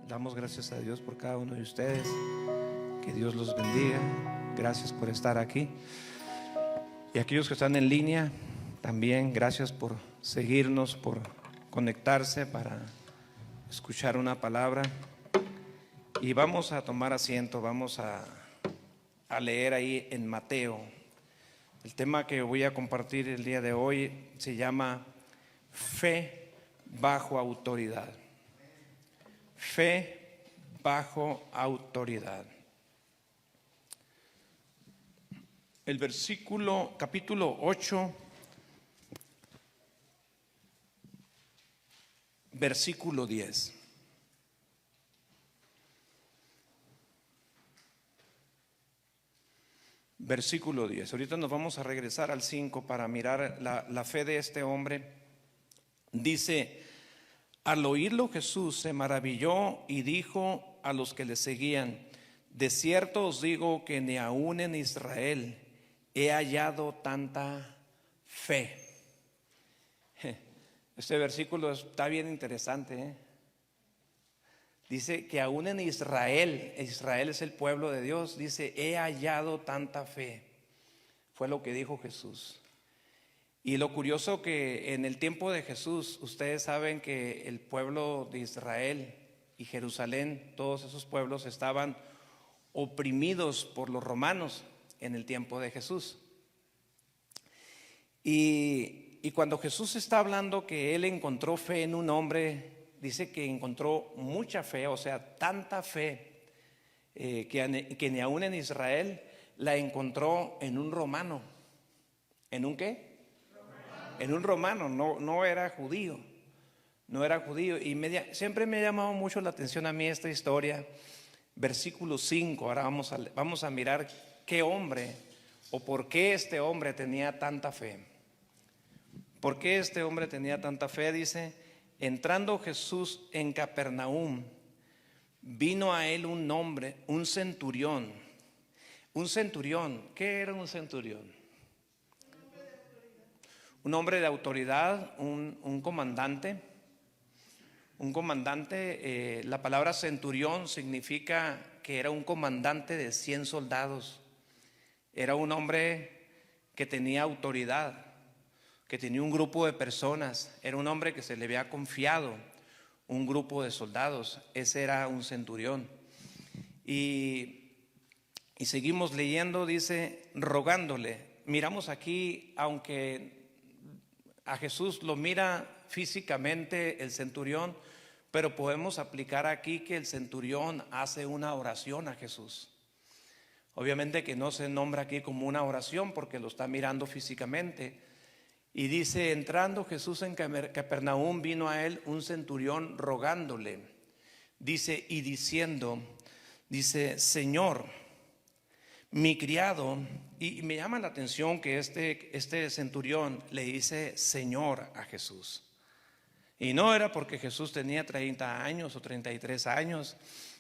Damos gracias a Dios por cada uno de ustedes. Que Dios los bendiga. Gracias por estar aquí. Y aquellos que están en línea, también gracias por seguirnos, por conectarse para escuchar una palabra. Y vamos a tomar asiento, vamos a leer ahí en Mateo. El tema que voy a compartir el día de hoy se llama fe bajo autoridad. Fe bajo autoridad. El versículo, capítulo 8, versículo 10. Versículo 10. Ahorita nos vamos a regresar al 5 para mirar la fe de este hombre. Dice: al oírlo Jesús se maravilló y dijo a los que le seguían: de cierto os digo que ni aun en Israel he hallado tanta fe. Este versículo está bien interesante, ¿eh? Dice que aún en Israel, Israel es el pueblo de Dios, dice: he hallado tanta fe. Fue lo que dijo Jesús. Y lo curioso que en el tiempo de Jesús, ustedes saben que el pueblo de Israel y Jerusalén, todos esos pueblos estaban oprimidos por los romanos en el tiempo de Jesús. Y cuando Jesús está hablando que él encontró fe en un hombre, dice que encontró mucha fe, o sea, tanta fe que ni aún en Israel la encontró en un romano. ¿En un qué? En un romano, no era judío. No era judío. Y siempre me ha llamado mucho la atención a mí esta historia. Versículo 5. Ahora vamos a mirar qué hombre o por qué este hombre tenía tanta fe. ¿Por qué este hombre tenía tanta fe? Dice: entrando Jesús en Capernaum, vino a él un hombre, un centurión. Un centurión, ¿qué era un centurión? Un hombre de autoridad, un comandante. Un comandante, la palabra centurión significa que era un comandante de 100 soldados. Era un hombre que tenía autoridad, que tenía un grupo de personas. Era un hombre que se le había confiado un grupo de soldados. Ese era un centurión. Y seguimos leyendo, dice: rogándole. Miramos aquí, aunque a Jesús lo mira físicamente el centurión, pero podemos aplicar aquí que el centurión hace una oración a Jesús. Obviamente que no se nombra aquí como una oración porque lo está mirando físicamente. Y dice: entrando Jesús en Capernaum, vino a él un centurión rogándole. Dice, y diciendo, dice: Señor, mi criado. Y me llama la atención que este centurión le dice Señor a Jesús. Y no era porque Jesús tenía 30 años o 33 años,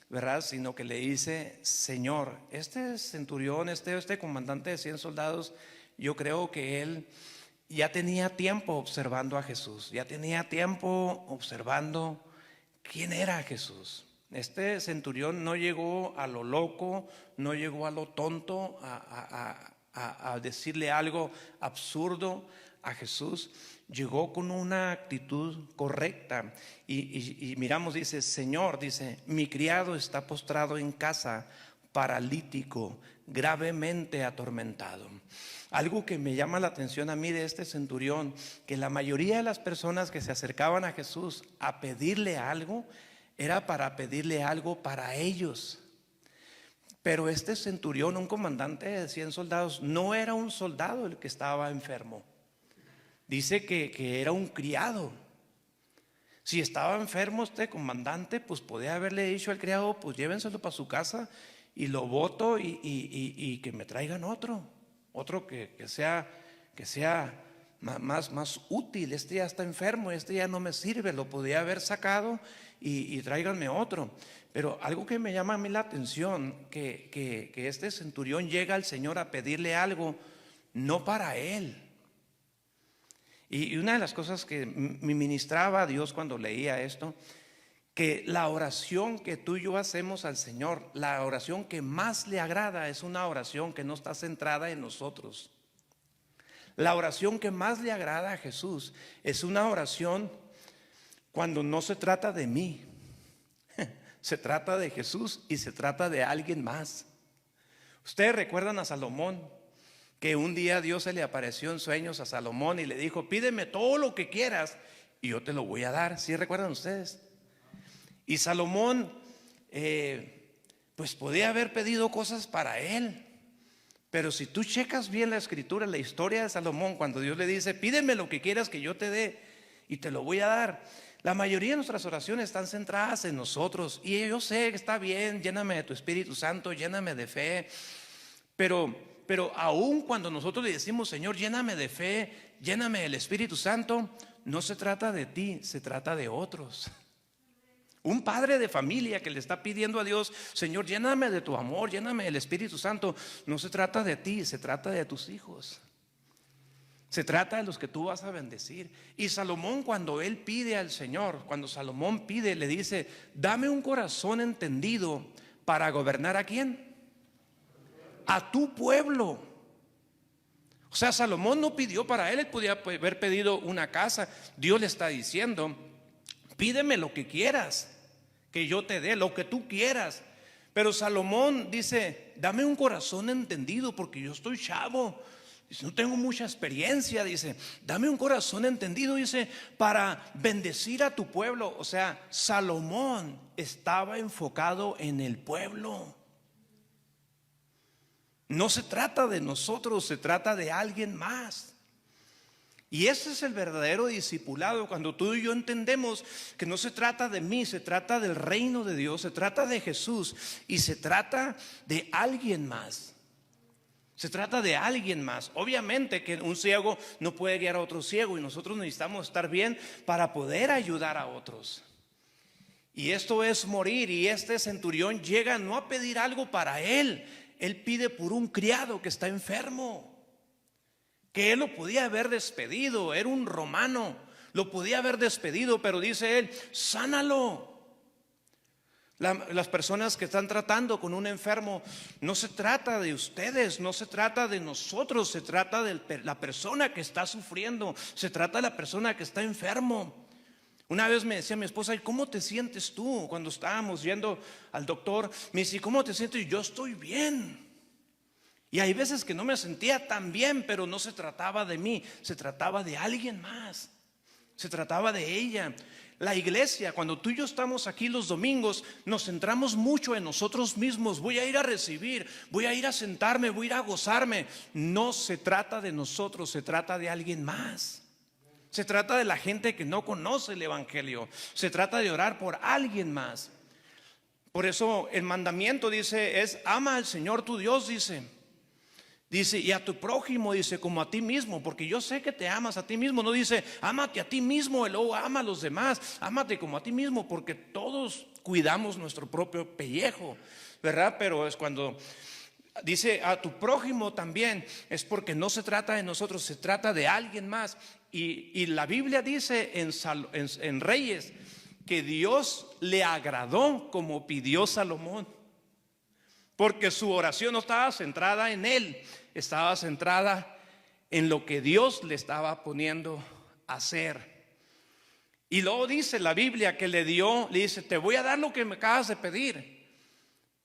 ¿verdad? Sino que le dice Señor. Este centurión, este comandante de 100 soldados, yo creo que él ya tenía tiempo observando a Jesús. Ya tenía tiempo observando quién era Jesús. Este centurión no llegó a lo loco, no llegó a lo tonto a decirle algo absurdo a Jesús. Llegó con una actitud correcta y miramos, dice: Señor, dice, mi criado está postrado en casa, paralítico, gravemente atormentado. Algo que me llama la atención a mí de este centurión, que la mayoría de las personas que se acercaban a Jesús a pedirle algo, era para pedirle algo para ellos. Pero este centurión, un comandante de 100 soldados, no era un soldado el que estaba enfermo. Dice que era un criado. Si estaba enfermo este comandante, pues podía haberle dicho al criado: pues llévenselo para su casa y lo boto y que me traigan otro que sea más útil. Este ya está enfermo, este ya no me sirve, lo podía haber sacado y tráiganme otro. Pero algo que me llama a mí la atención, que este centurión llega al Señor a pedirle algo, no para él. Y una de las cosas que me ministraba a Dios cuando leía esto, que la oración que tú y yo hacemos al Señor, la oración que más le agrada, es una oración que no está centrada en nosotros. La oración que más le agrada a Jesús es una oración cuando no se trata de mí, se trata de Jesús y se trata de alguien más. Ustedes recuerdan a Salomón, que un día Dios se le apareció en sueños a Salomón y le dijo: pídeme todo lo que quieras y yo te lo voy a dar. ¿Sí recuerdan ustedes? Y Salomón pues podía haber pedido cosas para él, pero si tú checas bien la escritura, la historia de Salomón, cuando Dios le dice: pídeme lo que quieras que yo te dé y te lo voy a dar, la mayoría de nuestras oraciones están centradas en nosotros. Y yo sé que está bien, lléname de tu Espíritu Santo, lléname de fe, pero aún cuando nosotros le decimos: Señor, lléname de fe, lléname del Espíritu Santo, no se trata de ti, se trata de otros. Un padre de familia que le está pidiendo a Dios: Señor, lléname de tu amor, lléname del Espíritu Santo, no se trata de ti, se trata de tus hijos. Se trata de los que tú vas a bendecir. Y Salomón, cuando él pide al Señor, cuando Salomón pide, le dice: dame un corazón entendido para gobernar ¿a quién? A tu pueblo. O sea, Salomón no pidió para él, él podía haber pedido una casa. Dios le está diciendo: pídeme lo que quieras, que yo te dé lo que tú quieras. Pero Salomón dice: dame un corazón entendido, porque yo estoy chavo, dice, no tengo mucha experiencia. Dice: dame un corazón entendido, dice, para bendecir a tu pueblo. O sea, Salomón estaba enfocado en el pueblo. No se trata de nosotros, se trata de alguien más. Y ese es el verdadero discipulado, cuando tú y yo entendemos que no se trata de mí, se trata del reino de Dios, se trata de Jesús y se trata de alguien más. Se trata de alguien más. Obviamente que un ciego no puede guiar a otro ciego, y nosotros necesitamos estar bien para poder ayudar a otros. Y esto es morir. Y este centurión llega no a pedir algo para él, él pide por un criado que está enfermo, que él lo podía haber despedido, era un romano, lo podía haber despedido, pero dice él: sánalo. Las personas que están tratando con un enfermo, no se trata de ustedes, no se trata de nosotros, se trata de la persona que está sufriendo, se trata de la persona que está enfermo. Una vez me decía mi esposa: ¿y cómo te sientes tú? Cuando estábamos yendo al doctor, me dice: ¿cómo te sientes? Y yo: estoy bien. Y hay veces que no me sentía tan bien, pero no se trataba de mí, se trataba de alguien más, se trataba de ella. La iglesia, cuando tú y yo estamos aquí los domingos, nos centramos mucho en nosotros mismos. Voy a ir a recibir, voy a ir a sentarme, voy a ir a gozarme. No se trata de nosotros, se trata de alguien más. Se trata de la gente que no conoce el evangelio, se trata de orar por alguien más. Por eso el mandamiento dice es: ama al Señor tu Dios, dice, y a tu prójimo, dice, como a ti mismo, porque yo sé que te amas a ti mismo. No dice: ámate a ti mismo y luego ama a los demás. Ámate como a ti mismo, porque todos cuidamos nuestro propio pellejo, ¿verdad? Pero es cuando dice a tu prójimo también, es porque no se trata de nosotros, se trata de alguien más. Y la Biblia dice en Reyes que Dios le agradó como pidió Salomón, porque su oración no estaba centrada en él, estaba centrada en lo que Dios le estaba poniendo a hacer. Y luego dice la Biblia que le dice: te voy a dar lo que me acabas de pedir,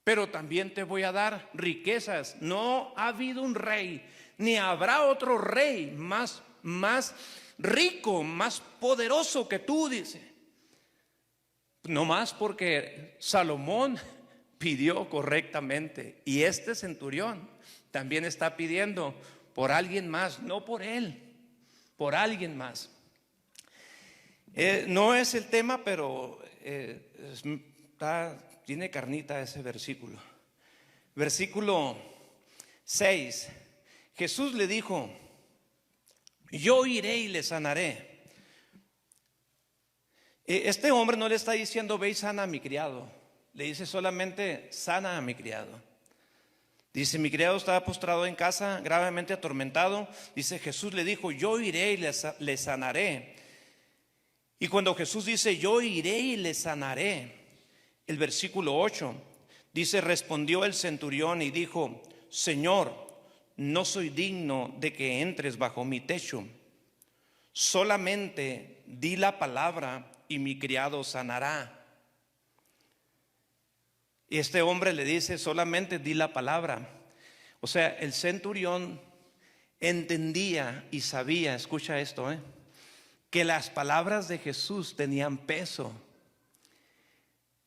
pero también te voy a dar riquezas. No ha habido un rey, ni habrá otro rey más rico, más poderoso que tú, dice. No más porque Salomón pidió correctamente, y este centurión también está pidiendo por alguien más, no por él, por alguien más. No es el tema, pero tiene carnita ese versículo. Versículo 6. Jesús le dijo: yo iré y le sanaré. Este hombre no le está diciendo: ve y sana a mi criado. Le dice solamente: sana a mi criado. Dice: mi criado estaba postrado en casa, gravemente atormentado. Dice: Jesús le dijo: yo iré y le sanaré. Y cuando Jesús dice, yo iré y le sanaré, el versículo 8 dice, respondió el centurión y dijo, Señor, no soy digno de que entres bajo mi techo. Solamente di la palabra y mi criado sanará. Y este hombre le dice, solamente di la palabra. O sea, el centurión entendía y sabía, escucha esto, que las palabras de Jesús tenían peso.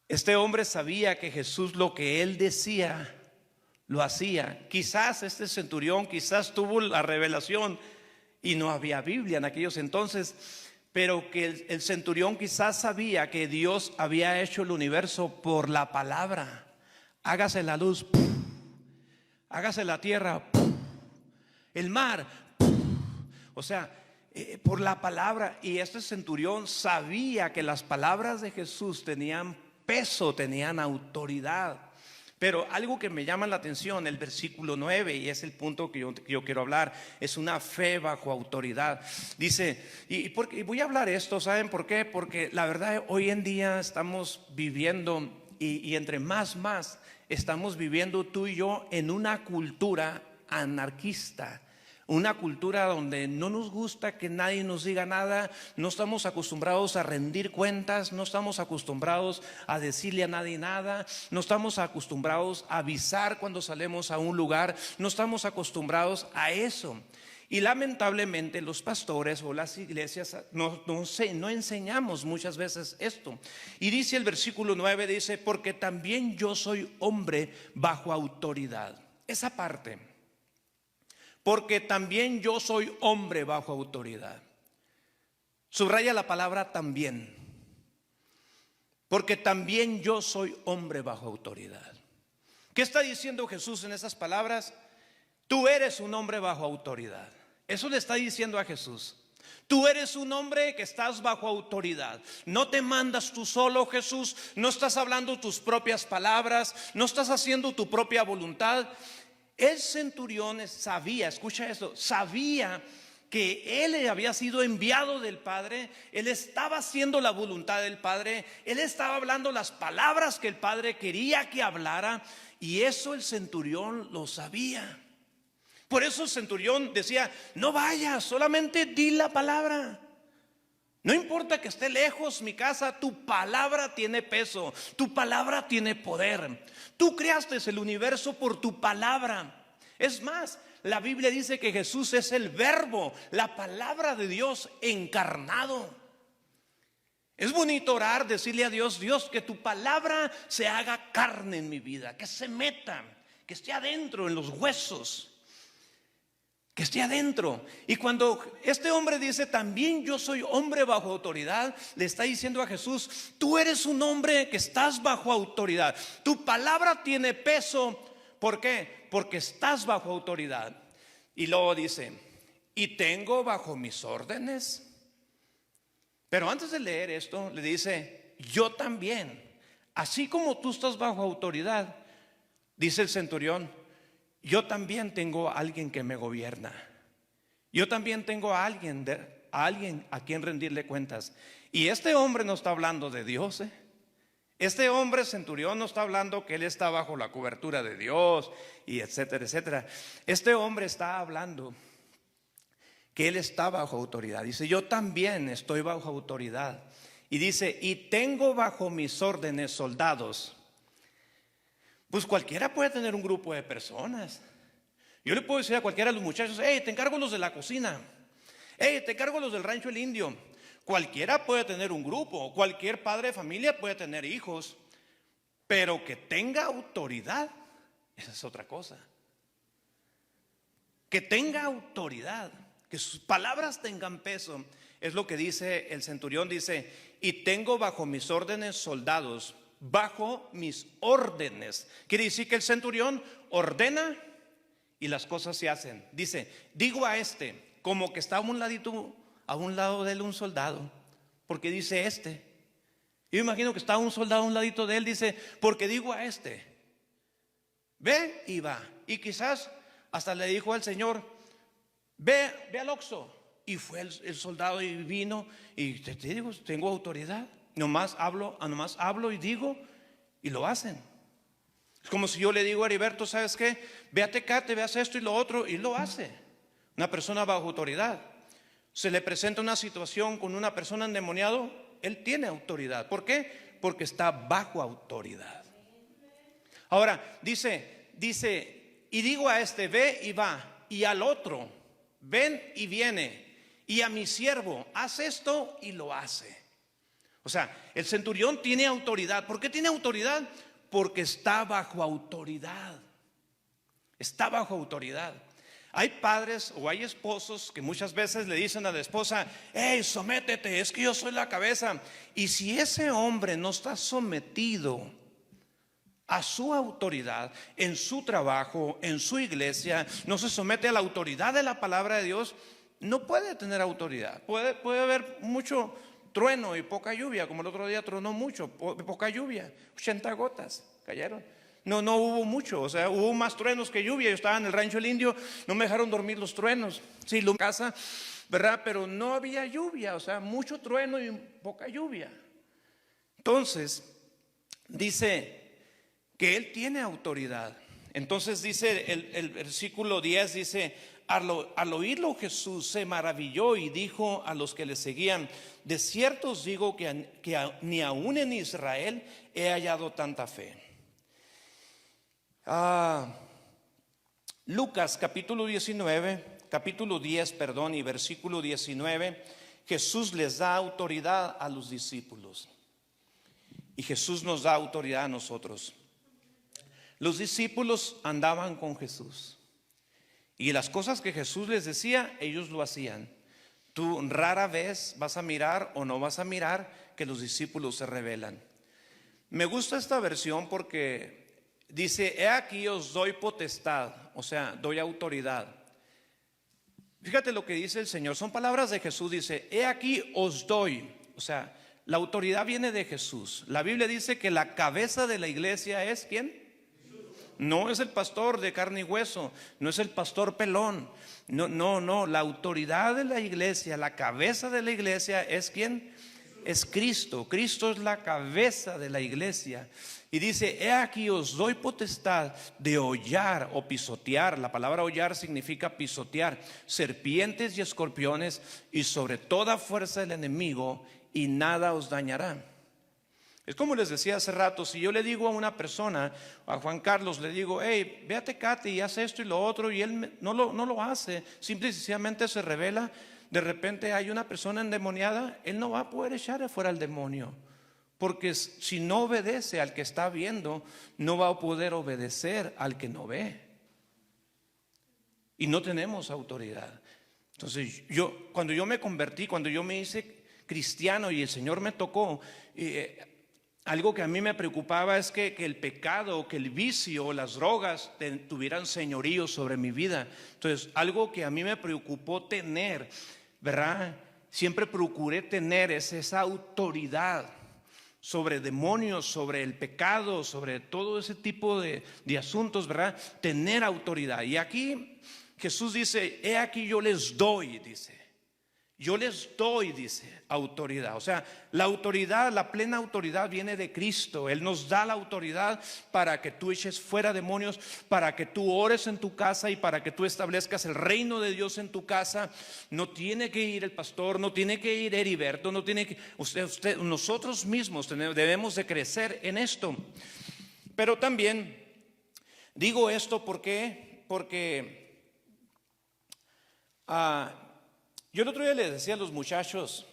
Este hombre sabía que Jesús lo que él decía, lo hacía. Quizás este centurión, quizás tuvo la revelación y no había Biblia en aquellos entonces, pero que el centurión quizás sabía que Dios había hecho el universo por la palabra. Hágase la luz, hágase la tierra, el mar, o sea, por la palabra. Y este centurión sabía que las palabras de Jesús tenían peso, tenían autoridad. Pero algo que me llama la atención, el versículo 9, y es el punto que yo quiero hablar, es una fe bajo autoridad. Dice, y voy a hablar esto, ¿saben por qué? Porque la verdad hoy en día estamos viviendo, y entre más estamos viviendo tú y yo en una cultura anarquista. Una cultura donde no nos gusta que nadie nos diga nada, no estamos acostumbrados a rendir cuentas, no estamos acostumbrados a decirle a nadie nada, no estamos acostumbrados a avisar cuando salimos a un lugar, no estamos acostumbrados a eso. Y lamentablemente los pastores o las iglesias no enseñamos muchas veces esto. Y dice el versículo 9, dice, porque también yo soy hombre bajo autoridad. Esa parte. Porque también yo soy hombre bajo autoridad. Subraya la palabra también. Porque también yo soy hombre bajo autoridad. ¿Qué está diciendo Jesús en esas palabras? Tú eres un hombre bajo autoridad. Eso le está diciendo a Jesús. Tú eres un hombre que estás bajo autoridad. No te mandas tú solo, Jesús. No estás hablando tus propias palabras. No estás haciendo tu propia voluntad. El centurión sabía, escucha esto, sabía que él había sido enviado del Padre. Él estaba haciendo la voluntad del Padre. Él estaba hablando las palabras que el Padre quería que hablara. Y eso el centurión lo sabía. Por eso el centurión decía, no vayas, solamente di la palabra. No importa que esté lejos mi casa, tu palabra tiene peso, tu palabra tiene poder. Tú creaste el universo por tu palabra. Es más, la Biblia dice que Jesús es el verbo, la palabra de Dios encarnado. Es bonito orar, decirle a Dios, Dios, que tu palabra se haga carne en mi vida, que se meta, que esté adentro en los huesos. Que esté adentro. Y cuando este hombre dice, también yo soy hombre bajo autoridad, le está diciendo a Jesús, tú eres un hombre que estás bajo autoridad. Tu palabra tiene peso. ¿Por qué? Porque estás bajo autoridad. Y luego dice, y tengo bajo mis órdenes. Pero antes de leer esto, le dice, yo también, así como tú estás bajo autoridad, dice el centurión, yo también tengo a alguien que me gobierna. Yo también tengo a alguien a quien rendirle cuentas. Y este hombre no está hablando de Dios. Este hombre centurión no está hablando que él está bajo la cobertura de Dios y etcétera, etcétera. Este hombre está hablando que él está bajo autoridad. Dice, yo también estoy bajo autoridad. Y dice, y tengo bajo mis órdenes soldados. Pues cualquiera puede tener un grupo de personas. Yo le puedo decir a cualquiera de los muchachos, hey, te encargo los de la cocina, hey, te encargo los del rancho El Indio. Cualquiera puede tener un grupo, cualquier padre de familia puede tener hijos, pero que tenga autoridad, esa es otra cosa. Que tenga autoridad, que sus palabras tengan peso, es lo que dice el centurión. Dice, y tengo bajo mis órdenes soldados. Bajo mis órdenes. Quiere decir que el centurión ordena y las cosas se hacen. Dice, digo a este, como que está a un lado de él un soldado, porque dice este. Yo imagino que está un soldado a un ladito de él, dice, porque digo a este, ve y va. Y quizás hasta le dijo al Señor, ve al Oxxo Y fue el soldado y vino, y te digo, tengo autoridad. Nomás hablo y digo, y lo hacen. Es como si yo le digo a Heriberto, ¿sabes qué? Ve a Tecate, veas esto y lo otro, y lo hace. Una persona bajo autoridad. Se le presenta una situación con una persona endemoniado, él tiene autoridad. ¿Por qué? Porque está bajo autoridad. Ahora, dice, y digo a este, ve y va, y al otro, ven y viene, y a mi siervo, haz esto y lo hace. O sea, el centurión tiene autoridad. ¿Por qué tiene autoridad? Porque está bajo autoridad. Está bajo autoridad. Hay padres o hay esposos que muchas veces le dicen a la esposa, hey, sométete, es que yo soy la cabeza. Y si ese hombre no está sometido a su autoridad en su trabajo, en su iglesia, no se somete a la autoridad de la palabra de Dios, no puede tener autoridad. Puede haber mucho trueno y poca lluvia, como el otro día tronó mucho, poca lluvia, 80 gotas cayeron. No hubo mucho, o sea, hubo más truenos que lluvia. Yo estaba en el rancho El Indio, no me dejaron dormir los truenos. Sí, la casa, ¿verdad? Pero no había lluvia, o sea, mucho trueno y poca lluvia. Entonces, dice que él tiene autoridad. Entonces dice el versículo 10, dice, al oírlo Jesús se maravilló y dijo a los que le seguían, de cierto os digo que ni aún en Israel he hallado tanta fe. Lucas capítulo 10, y versículo 19, Jesús les da autoridad a los discípulos y Jesús nos da autoridad a nosotros. Los discípulos andaban con Jesús y las cosas que Jesús les decía, ellos lo hacían. Tú rara vez vas a mirar o no vas a mirar que los discípulos se rebelan. Me gusta esta versión porque dice, he aquí os doy potestad, o sea, doy autoridad. Fíjate lo que dice el Señor, son palabras de Jesús, dice, he aquí os doy, o sea, la autoridad viene de Jesús. La Biblia dice que la cabeza de la iglesia es ¿quién? No es el pastor de carne y hueso, no es el pastor pelón, no, la autoridad de la iglesia, la cabeza de la iglesia es ¿quién? Es Cristo. Cristo es la cabeza de la iglesia. Y dice, he aquí os doy potestad de hollar o pisotear. La palabra hollar significa pisotear serpientes y escorpiones y sobre toda fuerza del enemigo, y nada os dañará. Es como les decía hace rato, si yo le digo a una persona, a Juan Carlos, le digo, hey, ve a Tecate y haz esto y lo otro, y él no lo hace, simple y sencillamente se revela. De repente hay una persona endemoniada, él no va a poder echar afuera al demonio, porque si no obedece al que está viendo, no va a poder obedecer al que no ve. Y no tenemos autoridad. Entonces cuando yo me convertí, cuando yo me hice cristiano y el Señor me tocó, algo que a mí me preocupaba es que el pecado, que el vicio, las drogas tuvieran señorío sobre mi vida. Entonces, algo que a mí me preocupó tener, ¿verdad? Siempre procuré tener esa autoridad sobre demonios, sobre el pecado, sobre todo ese tipo de asuntos, ¿verdad? Tener autoridad. Y aquí Jesús dice, he aquí yo les doy, dice. Yo les doy, dice, autoridad. O sea, la autoridad, la plena autoridad viene de Cristo. Él nos da la autoridad para que tú eches fuera demonios, para que tú ores en tu casa y para que tú establezcas el reino de Dios en tu casa. No tiene que ir el pastor, no tiene que ir Heriberto, no tiene que nosotros mismos debemos de crecer en esto. Pero también digo esto porque yo el otro día les decía a los muchachos,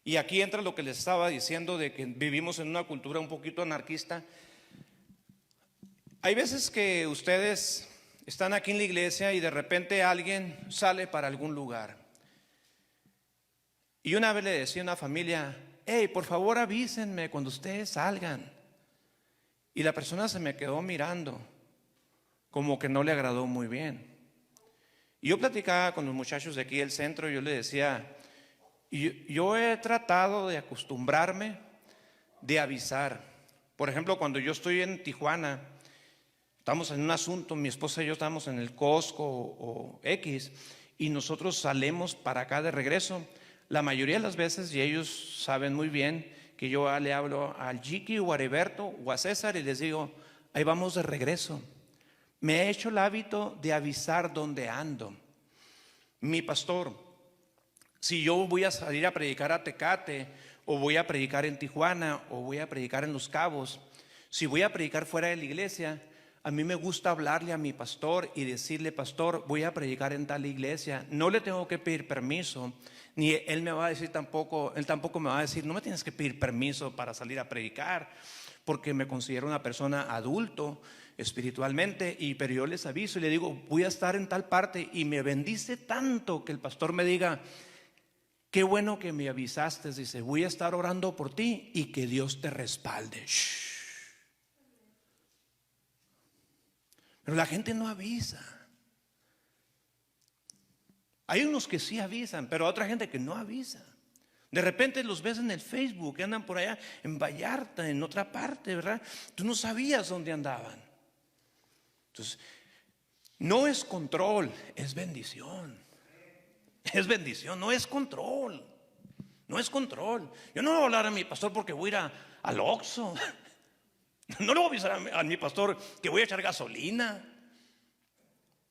y aquí entra lo que les estaba diciendo de que vivimos en una cultura un poquito anarquista. Hay veces que ustedes están aquí en la iglesia y de repente alguien sale para algún lugar. Y una vez le decía a una familia, hey, por favor avísenme cuando ustedes salgan. Y la persona se me quedó mirando, como que no le agradó muy bien. Y yo platicaba con los muchachos de aquí del centro y yo les decía, yo he tratado de acostumbrarme de avisar. Por ejemplo, cuando yo estoy en Tijuana, estamos en un asunto, mi esposa y yo estamos en el Costco o X, y nosotros salimos para acá de regreso, la mayoría de las veces, y ellos saben muy bien, que yo le hablo al Jiki o a Heriberto o a César y les digo, ahí vamos de regreso. Me he hecho el hábito de avisar dónde ando. Mi pastor, si yo voy a salir a predicar a Tecate, o voy a predicar en Tijuana, o voy a predicar en Los Cabos, si voy a predicar fuera de la iglesia, a mí me gusta hablarle a mi pastor y decirle, pastor, voy a predicar en tal iglesia. No le tengo que pedir permiso, ni él me va a decir tampoco, él tampoco me va a decir, no me tienes que pedir permiso para salir a predicar, porque me considero una persona adulto espiritualmente, pero yo les aviso y le digo, voy a estar en tal parte, y me bendice tanto que el pastor me diga, qué bueno que me avisaste, dice, voy a estar orando por ti y que Dios te respalde. Shh. Pero la gente no avisa. Hay unos que sí avisan, pero hay otra gente que no avisa. De repente los ves en el Facebook, que andan por allá en Vallarta, en otra parte, ¿verdad? Tú no sabías dónde andaban. Entonces, no es control, es bendición. Es bendición, no es control. No es control. Yo no le voy a hablar a mi pastor porque voy a ir al Oxxo. No le voy a avisar a mi pastor que voy a echar gasolina.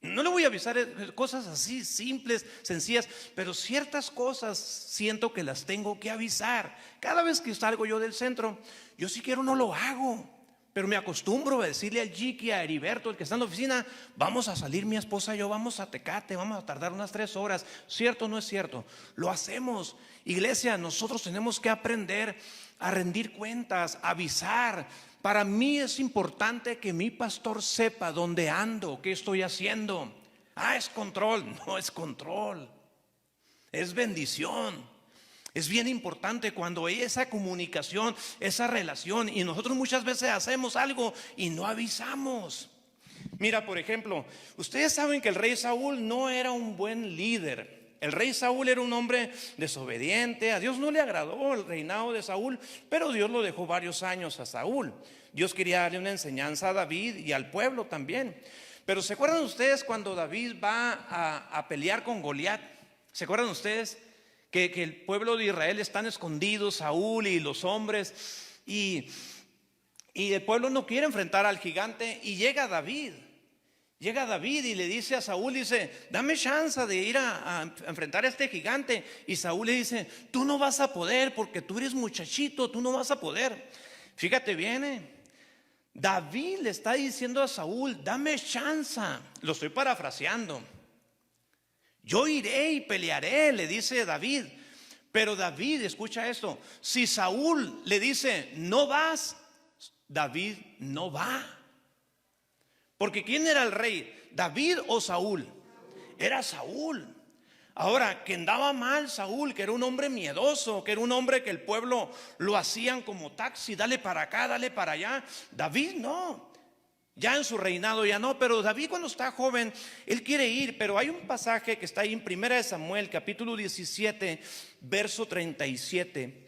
No le voy a avisar cosas así simples, sencillas, pero ciertas cosas siento que las tengo que avisar. Cada vez que salgo yo del centro, yo si quiero no lo hago, pero me acostumbro a decirle al Jiki, a Heriberto, el que está en la oficina, vamos a salir mi esposa y yo, vamos a Tecate, vamos a tardar unas 3 horas. ¿Cierto o no es cierto? Lo hacemos. Iglesia, nosotros tenemos que aprender a rendir cuentas, a avisar. Para mí es importante que mi pastor sepa dónde ando, qué estoy haciendo. Es control. No es control, es bendición. Es bien importante cuando hay esa comunicación, esa relación, y nosotros muchas veces hacemos algo y no avisamos. Mira, por ejemplo, ustedes saben que el rey Saúl no era un buen líder. El rey Saúl era un hombre desobediente. A Dios no le agradó el reinado de Saúl, pero Dios lo dejó varios años a Saúl. Dios quería darle una enseñanza a David y al pueblo también. Pero ¿se acuerdan ustedes cuando David va a pelear con Goliat? ¿Se acuerdan ustedes que el pueblo de Israel están escondidos, Saúl y los hombres, y el pueblo no quiere enfrentar al gigante, y llega David y le dice a Saúl, dice, dame chance de ir a enfrentar a este gigante? Y Saúl le dice, tú no vas a poder porque tú eres muchachito, tú no vas a poder. Fíjate bien, David le está diciendo a Saúl, dame chance. Lo estoy parafraseando. Yo iré y pelearé, le dice David. Pero David, escucha esto, si Saúl le dice, no vas, David no va. Porque ¿quién era el rey? ¿David o Saúl? Era Saúl. Ahora, que andaba mal Saúl, que era un hombre miedoso, que era un hombre que el pueblo lo hacían como taxi, dale para acá, dale para allá. David no. Ya en su reinado ya no, pero David cuando está joven, él quiere ir. Pero hay un pasaje que está ahí en 1 Samuel, capítulo 17, verso 37.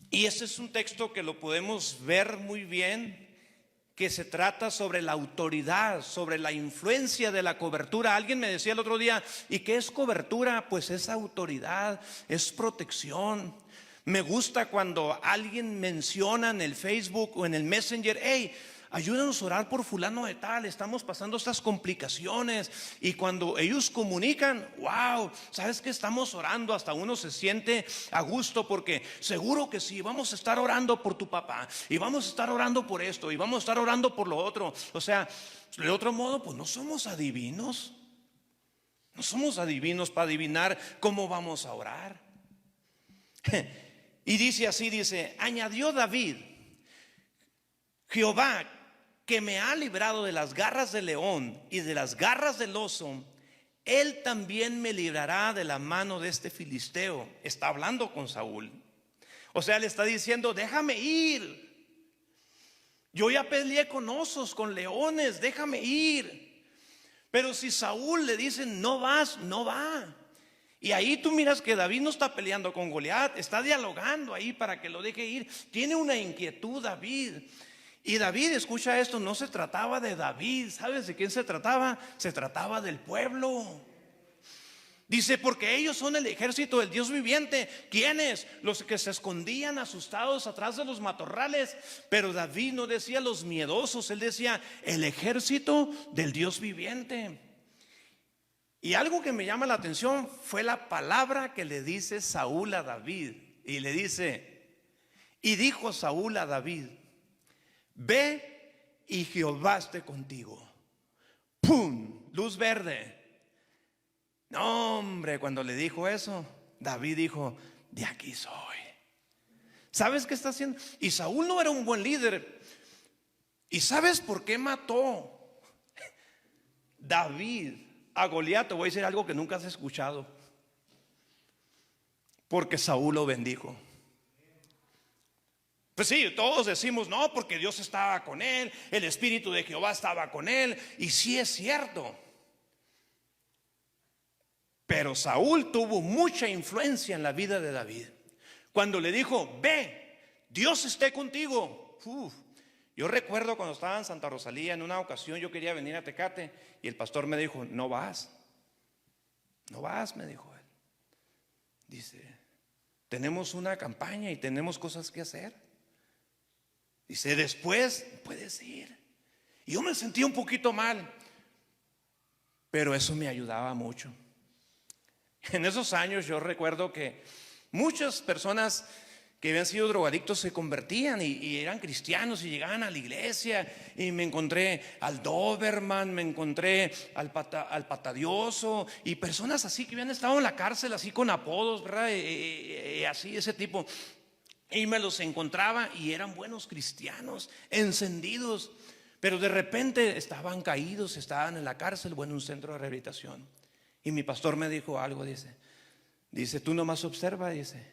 Y ese es un texto que lo podemos ver muy bien, que se trata sobre la autoridad, sobre la influencia de la cobertura. Alguien me decía el otro día, ¿y qué es cobertura? Pues es autoridad, es protección. Me gusta cuando alguien menciona en el Facebook o en el Messenger, hey, ayúdanos a orar por fulano de tal, estamos pasando estas complicaciones. Y cuando ellos comunican, wow, ¿sabes qué? Estamos orando, hasta uno se siente a gusto, porque seguro que sí, vamos a estar orando por tu papá, y vamos a estar orando por esto, y vamos a estar orando por lo otro. O sea, de otro modo, pues no somos adivinos. No somos adivinos para adivinar cómo vamos a orar. Y dice así, dice, añadió David, Jehová, que me ha librado de las garras del león y de las garras del oso, él también me librará de la mano de este filisteo. Está hablando con Saúl. O sea, le está diciendo, déjame ir. Yo ya peleé con osos, con leones, déjame ir. Pero si Saúl le dice, no vas, no va. Y ahí tú miras que David no está peleando con Goliat, está dialogando ahí para que lo deje ir. Tiene una inquietud David. Y David, escucha esto, no se trataba de David. ¿Sabes de quién se trataba? Se trataba del pueblo. Dice, porque ellos son el ejército del Dios viviente. ¿Quiénes? Los que se escondían asustados atrás de los matorrales. Pero David no decía los miedosos, él decía el ejército del Dios viviente. Y algo que me llama la atención fue la palabra que le dice Saúl a David. Y le dice, y dijo Saúl a David, ve y Jehová esté contigo. ¡Pum! Luz verde. No, hombre, cuando le dijo eso, David dijo, de aquí soy. ¿Sabes qué está haciendo? Y Saúl no era un buen líder. ¿Y sabes por qué mató David a Goliat? Te voy a decir algo que nunca has escuchado. Porque Saúl lo bendijo. Pues sí, todos decimos, no, porque Dios estaba con él, el Espíritu de Jehová estaba con él. Y sí es cierto. Pero Saúl tuvo mucha influencia en la vida de David. Cuando le dijo, ve, Dios esté contigo. Yo recuerdo cuando estaba en Santa Rosalía, en una ocasión yo quería venir a Tecate y el pastor me dijo, no vas, me dijo él. Dice, tenemos una campaña y tenemos cosas que hacer. Dice, después puedes ir. Y yo me sentí un poquito mal, pero eso me ayudaba mucho. En esos años yo recuerdo que muchas personas que habían sido drogadictos se convertían y eran cristianos y llegaban a la iglesia. Y me encontré al Doberman, me encontré al Patadioso y personas así que habían estado en la cárcel así con apodos, ¿verdad? Así, ese tipo. Y me los encontraba y eran buenos cristianos, encendidos. Pero de repente estaban caídos, estaban en la cárcel o en un centro de rehabilitación. Y mi pastor me dijo algo, dice, tú nomás observa, dice,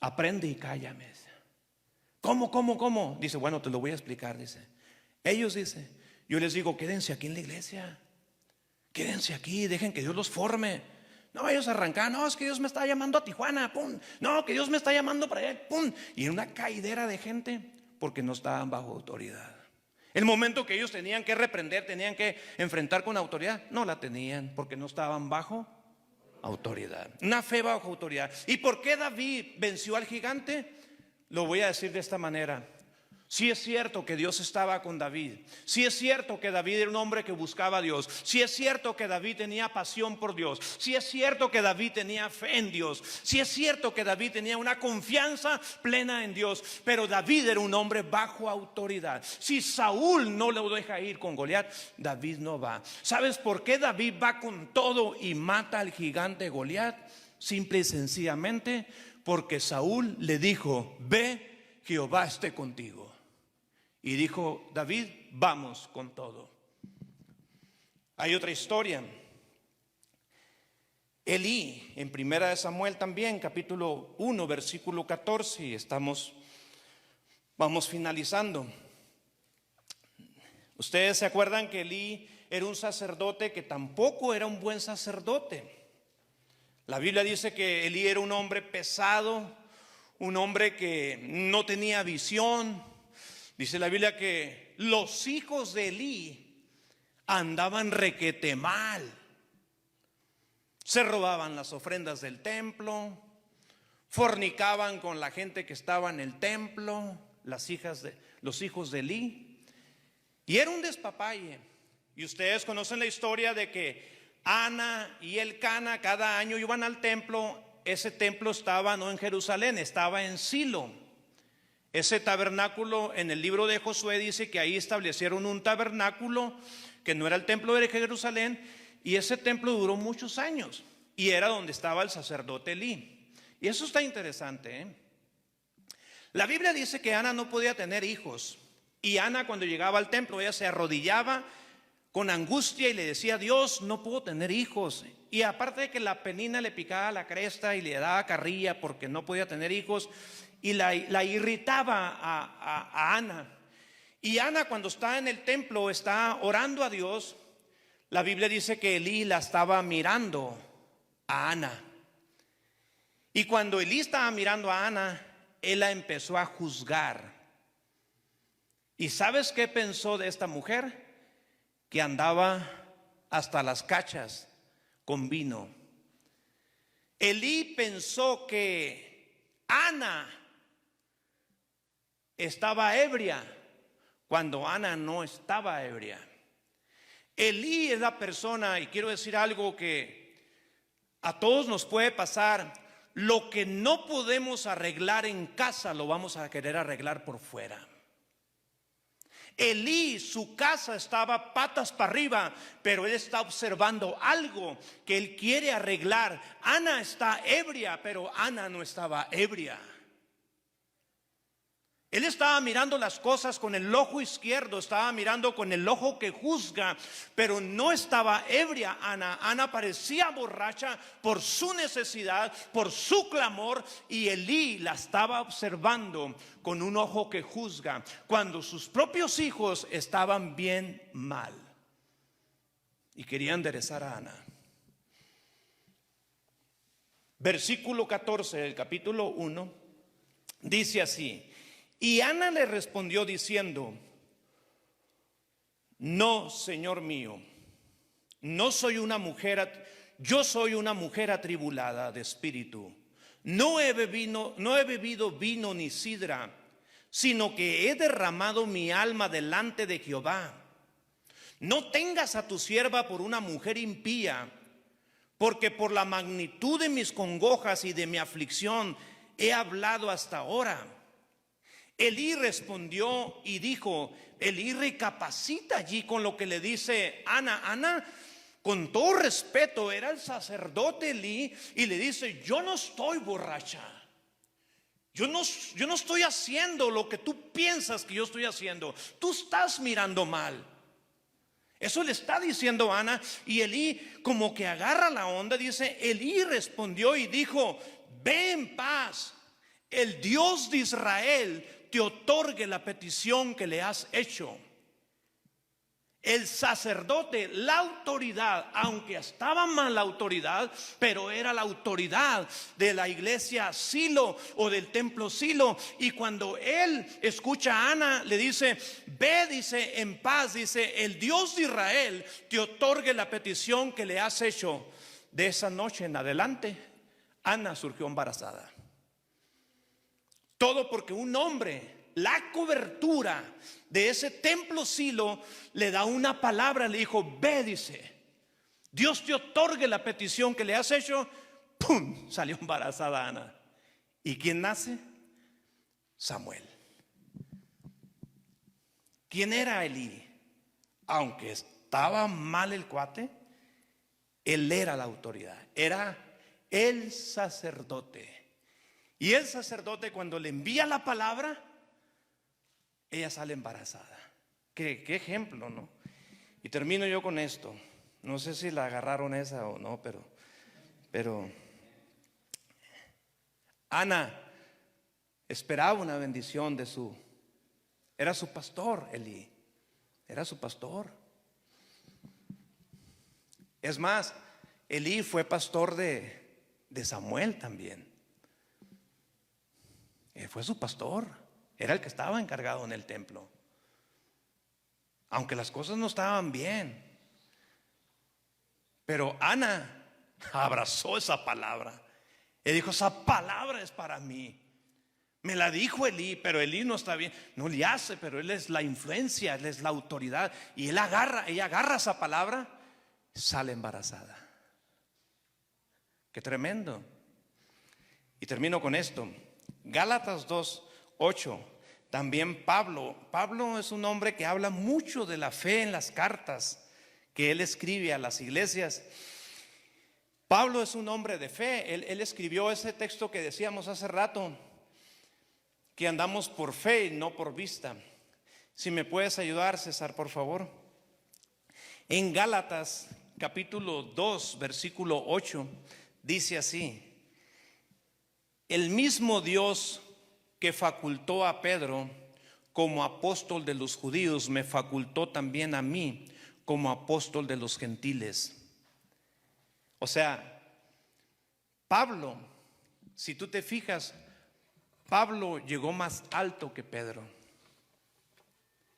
aprende y cállame. ¿Cómo? Dice, bueno, te lo voy a explicar, dice. Ellos, dice, yo les digo, quédense aquí en la iglesia, quédense aquí, dejen que Dios los forme. No, ellos arrancan, no, es que Dios me está llamando a Tijuana, pum. No, que Dios me está llamando para allá, pum. Y en una caidera de gente porque no estaban bajo autoridad. El momento que ellos tenían que reprender, tenían que enfrentar con autoridad, no la tenían porque no estaban bajo autoridad. Una fe bajo autoridad. ¿Y por qué David venció al gigante? Lo voy a decir de esta manera. Sí es cierto que Dios estaba con David. Sí es cierto que David era un hombre que buscaba a Dios. Sí es cierto que David tenía pasión por Dios. Sí es cierto que David tenía fe en Dios. Sí es cierto que David tenía una confianza plena en Dios. Pero David era un hombre bajo autoridad. Si Saúl no lo deja ir con Goliat, David no va. ¿Sabes por qué David va con todo y mata al gigante Goliat? Simple y sencillamente porque Saúl le dijo, ve, Jehová esté contigo. Y dijo David, vamos con todo. Hay otra historia. Elí, en Primera de Samuel también, capítulo 1, versículo 14, y vamos finalizando. Ustedes se acuerdan que Elí era un sacerdote que tampoco era un buen sacerdote. La Biblia dice que Elí era un hombre pesado, un hombre que no tenía visión. Dice la Biblia que los hijos de Elí andaban requete mal. Se robaban las ofrendas del templo, fornicaban con la gente que estaba en el templo, los hijos de Elí. Y era un despapalle. Y ustedes conocen la historia de que Ana y Elcana cada año iban al templo. Ese templo estaba no en Jerusalén, estaba en Silo. Ese tabernáculo, en el libro de Josué dice que ahí establecieron un tabernáculo que no era el templo de Jerusalén, y ese templo duró muchos años y era donde estaba el sacerdote Elí. Y eso está interesante, ¿eh? La Biblia dice que Ana no podía tener hijos, y Ana, cuando llegaba al templo, ella se arrodillaba con angustia y le decía, Dios, no puedo tener hijos. Y aparte de que la penina le picaba la cresta y le daba carrilla porque no podía tener hijos, y la irritaba a Ana. Y Ana, cuando está en el templo, está orando a Dios. La Biblia dice que Elí la estaba mirando a Ana. Y cuando Elí estaba mirando a Ana, él la empezó a juzgar. ¿Y sabes qué pensó de esta mujer? Que andaba hasta las cachas con vino. Elí pensó que Ana estaba ebria cuando Ana no estaba ebria. Elí es la persona, y quiero decir algo que a todos nos puede pasar: lo que no podemos arreglar en casa lo vamos a querer arreglar por fuera. Elí, su casa estaba patas para arriba, pero él está observando algo que él quiere arreglar. Ana está ebria, pero Ana no estaba ebria. Él estaba mirando las cosas con el ojo izquierdo, estaba mirando con el ojo que juzga, pero no estaba ebria Ana. Ana parecía borracha por su necesidad, por su clamor, y Elí la estaba observando con un ojo que juzga, cuando sus propios hijos estaban bien mal y quería enderezar a Ana. Versículo 14 del capítulo 1 dice así: y Ana le respondió diciendo: no, Señor mío, yo soy una mujer atribulada de espíritu. No he bebido vino ni sidra, sino que he derramado mi alma delante de Jehová. No tengas a tu sierva por una mujer impía, porque por la magnitud de mis congojas y de mi aflicción he hablado hasta ahora. Elí respondió y dijo, Elí recapacita allí con lo que le dice Ana. Ana, con todo respeto, era el sacerdote Elí, y le dice: yo no estoy borracha, yo no estoy haciendo lo que tú piensas que yo estoy haciendo, tú estás mirando mal. Eso le está diciendo Ana, y Elí como que agarra la onda. Dice: Elí respondió y dijo: ve en paz, el Dios de Israel te otorgue la petición que le has hecho. El sacerdote, la autoridad, aunque estaba mal la autoridad, pero era la autoridad de la iglesia Silo o del templo Silo. Y cuando él escucha a Ana, le dice: ve, dice, en paz, dice, el Dios de Israel te otorgue la petición que le has hecho. De esa noche en adelante, Ana surgió embarazada. Todo porque un hombre, la cobertura de ese templo Silo, le da una palabra. Le dijo: ve, dice, Dios te otorgue la petición que le has hecho. ¡Pum! Salió embarazada Ana. ¿Y quién nace? Samuel. ¿Quién era Elí? Aunque estaba mal el cuate, él era la autoridad, era el sacerdote. Y el sacerdote, cuando le envía la palabra, ella sale embarazada. Qué ejemplo, ¿no? Y termino yo con esto. No sé si la agarraron esa o no, pero Ana esperaba una bendición de era su pastor. Elí era su pastor. Es más, Elí fue pastor de Samuel también. Fue su pastor, era el que estaba encargado en el templo. Aunque las cosas no estaban bien, pero Ana abrazó esa palabra. Él dijo: esa palabra es para mí. Me la dijo Elí, pero Elí no está bien, no le hace, pero él es la influencia, él es la autoridad. Y ella agarra esa palabra, sale embarazada. Qué tremendo. Y termino con esto. Gálatas 2:8. También Pablo es un hombre que habla mucho de la fe en las cartas que él escribe a las iglesias. Pablo es un hombre de fe. Él escribió ese texto que decíamos hace rato, que andamos por fe y no por vista. Si me puedes ayudar, César, por favor. En Gálatas capítulo 2 versículo 8 dice así: el mismo Dios que facultó a Pedro como apóstol de los judíos, me facultó también a mí como apóstol de los gentiles. O sea, Pablo, si tú te fijas, Pablo llegó más alto que Pedro.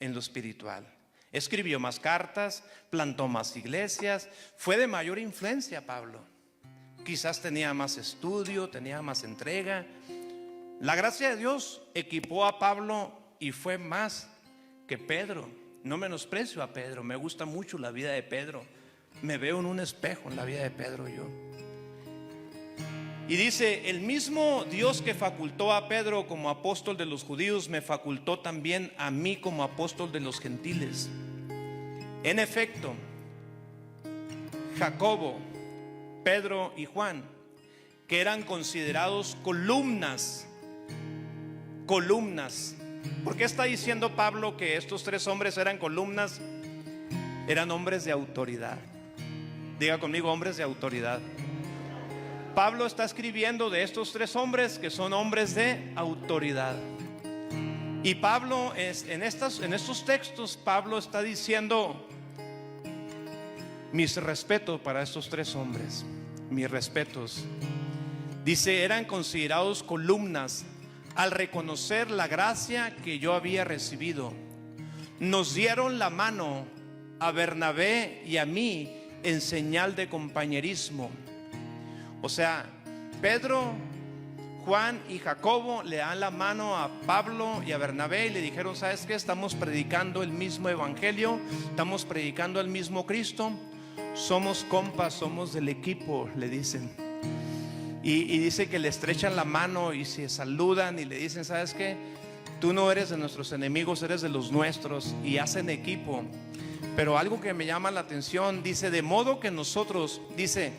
en lo espiritual. Escribió más cartas, plantó más iglesias, fue de mayor influencia Pablo. Quizás tenía más estudio, tenía más entrega. La gracia de Dios equipó a Pablo y fue más que Pedro. No menosprecio a Pedro, me gusta mucho la vida de Pedro. Me veo en un espejo en la vida de Pedro yo. Y dice, el mismo Dios que facultó a Pedro como apóstol de los judíos, me facultó también a mí como apóstol de los gentiles. En efecto, Jacobo, Pedro y Juan, que eran considerados columnas. ¿Por qué está diciendo Pablo que estos tres hombres eran columnas? Eran hombres de autoridad. Diga conmigo, hombres de autoridad. Pablo está escribiendo de estos tres hombres que son hombres de autoridad. Y Pablo en estos textos, Pablo está diciendo: mis respetos para estos tres hombres, mis respetos. Dice, eran considerados columnas al reconocer la gracia que yo había recibido. Nos dieron la mano a Bernabé y a mí en señal de compañerismo. O sea, Pedro, Juan y Jacobo le dan la mano a Pablo y a Bernabé y le dijeron: ¿sabes qué? Estamos predicando el mismo evangelio, estamos predicando el mismo Cristo, somos compas, somos del equipo, le dicen. Y dice que le estrechan la mano y se saludan y le dicen: ¿sabes qué? Tú no eres de nuestros enemigos, eres de los nuestros, y hacen equipo. Pero algo que me llama la atención, dice, de modo que nosotros, dice,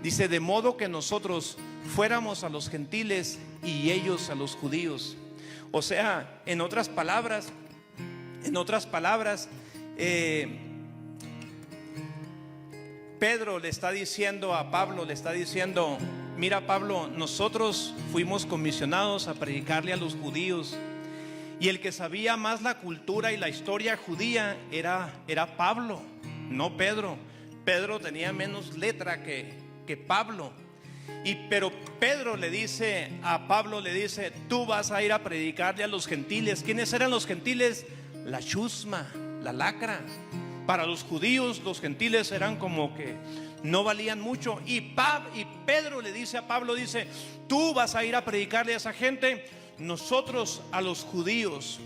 de modo que nosotros fuéramos a los gentiles y ellos a los judíos. O sea, en otras palabras, Pedro le está diciendo a Pablo, le está diciendo: mira Pablo, nosotros fuimos comisionados a predicarle a los judíos, y el que sabía más la cultura y la historia judía era Pablo, no Pedro. Pedro tenía menos letra que Pablo. Pero Pedro le dice a Pablo, le dice: tú vas a ir a predicarle a los gentiles. ¿Quiénes eran los gentiles? La chusma, la lacra. Para los judíos los gentiles eran como que no valían mucho. Y Pedro le dice a Pablo, dice: tú vas a ir a predicarle a esa gente, nosotros a los judíos.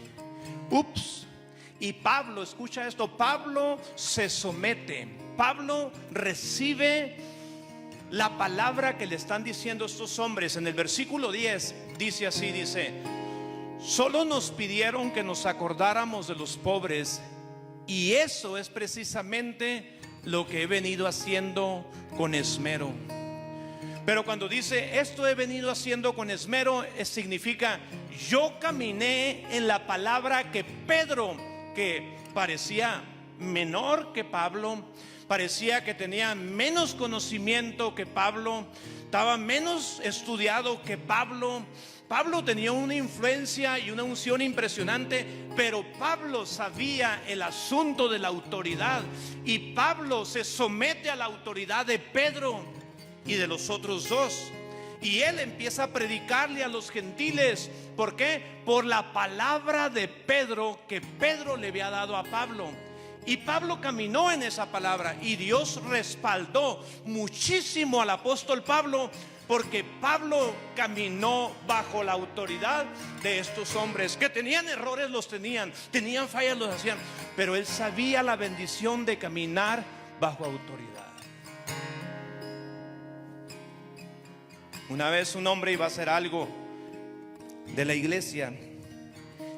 Y Pablo, escucha esto, Pablo se somete. Pablo recibe la palabra que le están diciendo estos hombres. En el versículo 10 dice así, dice: solo nos pidieron que nos acordáramos de los pobres, y eso es precisamente lo que he venido haciendo con esmero. Pero cuando dice esto he venido haciendo con esmero, significa yo caminé en la palabra que Pedro, que parecía menor que Pablo, parecía que tenía menos conocimiento que Pablo, estaba menos estudiado que Pablo. Pablo tenía una influencia y una unción impresionante, pero Pablo sabía el asunto de la autoridad, y Pablo se somete a la autoridad de Pedro y de los otros dos, y él empieza a predicarle a los gentiles. ¿Por qué? Por la palabra de Pedro que Pedro le había dado a Pablo. Y Pablo caminó en esa palabra, y Dios respaldó muchísimo al apóstol Pablo, porque Pablo caminó bajo la autoridad de estos hombres que tenían errores, los tenían fallas, los hacían, pero él sabía la bendición de caminar bajo autoridad. Una vez un hombre iba a hacer algo de la iglesia,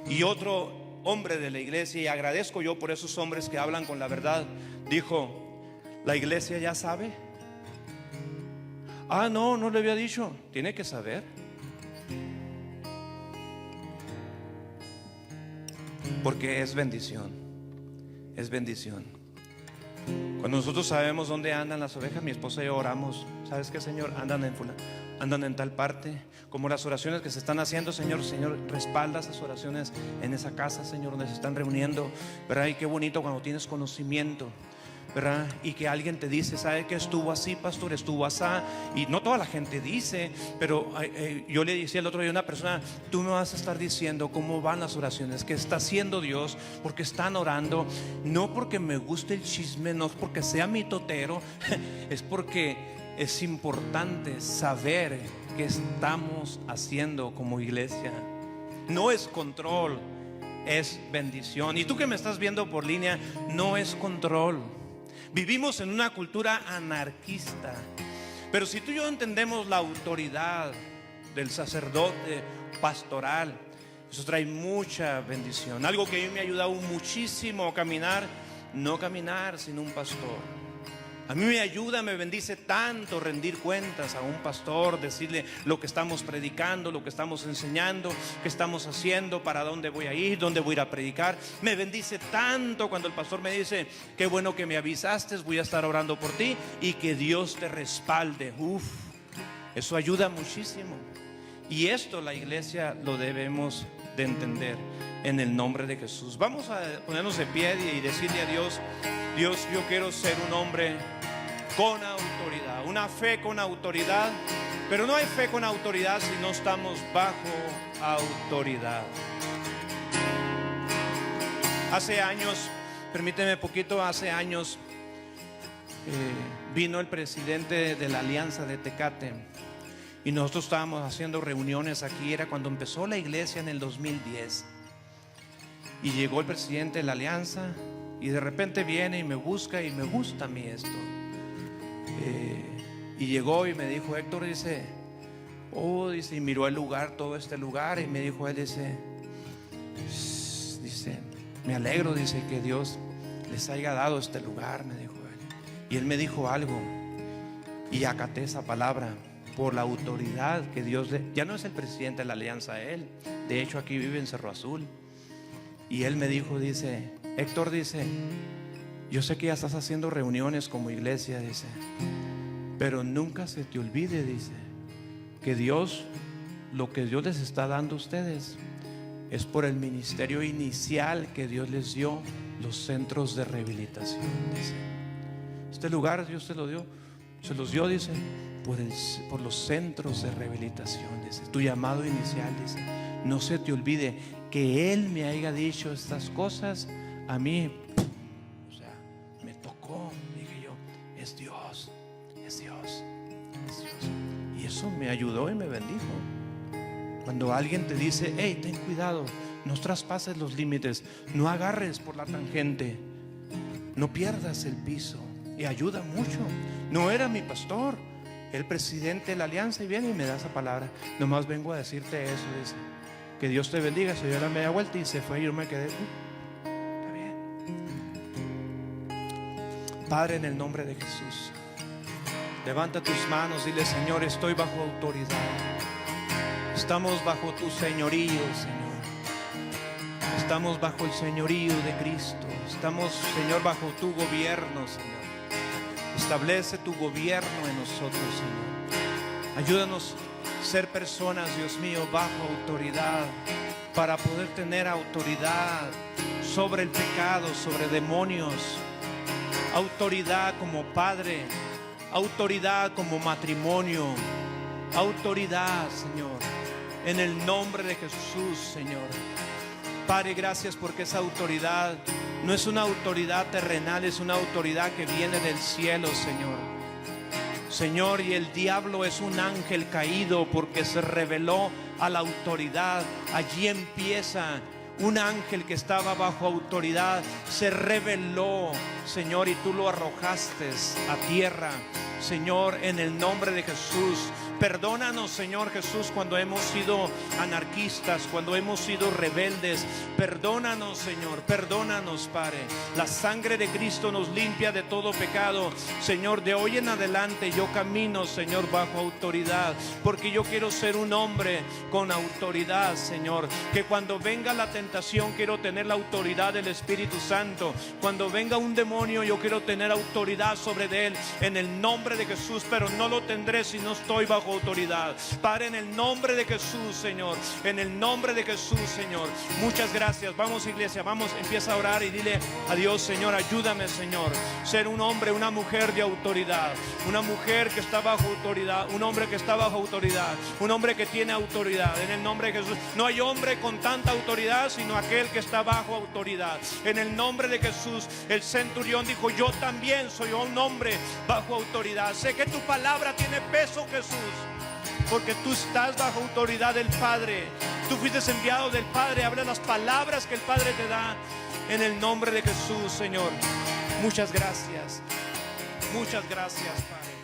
y otro hombre de la iglesia, y agradezco yo por esos hombres que hablan con la verdad, dijo: ¿la iglesia ya sabe? No le había dicho. Tiene que saber, porque es bendición. Es bendición. Cuando nosotros sabemos dónde andan las ovejas, mi esposa y yo oramos: ¿sabes qué, Señor? Andan en tal parte. Como las oraciones que se están haciendo, Señor, respalda esas oraciones en esa casa, Señor, donde se están reuniendo. ¿Verdad? Y qué bonito cuando tienes conocimiento. ¿verdad? Y que alguien te dice, ¿sabe que estuvo así, pastor? Estuvo así. Y no toda la gente dice, pero yo le decía el otro día a una persona, tú me vas a estar diciendo cómo van las oraciones, qué está haciendo Dios, porque están orando. No porque me guste el chisme, no porque sea mitotero, es porque es importante saber qué estamos haciendo como iglesia. No es control, es bendición. Y tú que me estás viendo por línea, no es control. Vivimos en una cultura anarquista, pero si tú y yo entendemos la autoridad del sacerdote pastoral, eso trae mucha bendición. Algo que a mí me ha ayudado muchísimo a caminar, no caminar sin un pastor. A mí me ayuda, me bendice tanto rendir cuentas a un pastor, decirle lo que estamos predicando, lo que estamos enseñando, qué estamos haciendo, para dónde voy a ir, dónde voy a ir a predicar. Me bendice tanto cuando el pastor me dice, qué bueno que me avisaste, voy a estar orando por ti y que Dios te respalde. Eso ayuda muchísimo. Y esto la iglesia lo debemos de entender en el nombre de Jesús. Vamos a ponernos de pie y decirle a Dios, Dios, yo quiero ser un hombre con autoridad, una fe con autoridad. Pero no hay fe con autoridad si no estamos bajo autoridad. Hace años, permíteme poquito, hace años vino el presidente de la Alianza de Tecate y nosotros estábamos haciendo reuniones aquí. Era cuando empezó la iglesia en el 2010. Y llegó el presidente de la Alianza y de repente viene y me busca y me gusta a mí esto. Y llegó y me dijo, Héctor, dice, dice, y miró el lugar, todo este lugar, y me dijo, él dice, me alegro, dice, que Dios les haya dado este lugar, me dijo él. Y él me dijo algo y acaté esa palabra por la autoridad que Dios le. Ya no es el presidente de la Alianza él, de hecho aquí vive en Cerro Azul. Y él me dijo, dice, Héctor, dice, yo sé que ya estás haciendo reuniones como iglesia, dice, pero nunca se te olvide, dice, que Dios, lo que Dios les está dando a ustedes es por el ministerio inicial que Dios les dio, los centros de rehabilitación, dice. Este lugar Dios se los dio, dice, por los centros de rehabilitación, dice. Tu llamado inicial, dice, no se te olvide que Él me haya dicho estas cosas a mí. O sea, me tocó, dije yo, es Dios, es Dios, es Dios. Y eso me ayudó y me bendijo. Cuando alguien te dice, hey, ten cuidado, no traspases los límites, no agarres por la tangente, no pierdas el piso. Y ayuda mucho. No era mi pastor, el presidente de la Alianza, y viene y me da esa palabra. Nomás vengo a decirte eso, dice. Que Dios te bendiga. Se dio la media vuelta y se fue y yo me quedé. Está bien. Padre, en el nombre de Jesús, levanta tus manos, dile, Señor, estoy bajo autoridad. Estamos bajo tu señorío, Señor. Estamos bajo el señorío de Cristo. Estamos, Señor, bajo tu gobierno, Señor. Establece tu gobierno en nosotros, Señor. Ayúdanos a ser personas, Dios mío, bajo autoridad, para poder tener autoridad sobre el pecado, sobre demonios. Autoridad como padre, autoridad como matrimonio, autoridad, Señor, en el nombre de Jesús, Señor. Padre, gracias porque esa autoridad no es una autoridad terrenal, es una autoridad que viene del cielo, Señor. Señor, y el diablo es un ángel caído porque se rebeló a la autoridad. Allí empieza un ángel que estaba bajo autoridad, se rebeló, Señor, y tú lo arrojaste a tierra. Señor, en el nombre de Jesús, perdónanos, Señor Jesús, cuando hemos sido anarquistas, cuando hemos sido rebeldes. Perdónanos, Señor, perdónanos, Padre. La sangre de Cristo nos limpia de todo pecado. Señor, de hoy en adelante yo camino, Señor, bajo autoridad, porque yo quiero ser un hombre con autoridad, Señor. Que cuando venga la tentación, quiero tener la autoridad del Espíritu Santo. Cuando venga un demonio, yo quiero tener autoridad sobre él, en el nombre de Jesús. Pero no lo tendré si no estoy bajo bajo autoridad. Padre, en el nombre de Jesús, Señor, en el nombre de Jesús, Señor, muchas gracias. Vamos, iglesia, vamos, empieza a orar y dile a Dios: Señor, ayúdame, Señor, ser un hombre, una mujer de autoridad, una mujer que está bajo autoridad, un hombre que está bajo autoridad, un hombre que tiene autoridad. En el nombre de Jesús, no hay hombre con tanta autoridad sino aquel que está bajo autoridad. En el nombre de Jesús, el centurión dijo: yo también soy un hombre bajo autoridad. Sé que tu palabra tiene peso, Jesús, porque tú estás bajo autoridad del Padre. Tú fuiste enviado del Padre. Habla las palabras que el Padre te da. En el nombre de Jesús, Señor. Muchas gracias. Muchas gracias, Padre.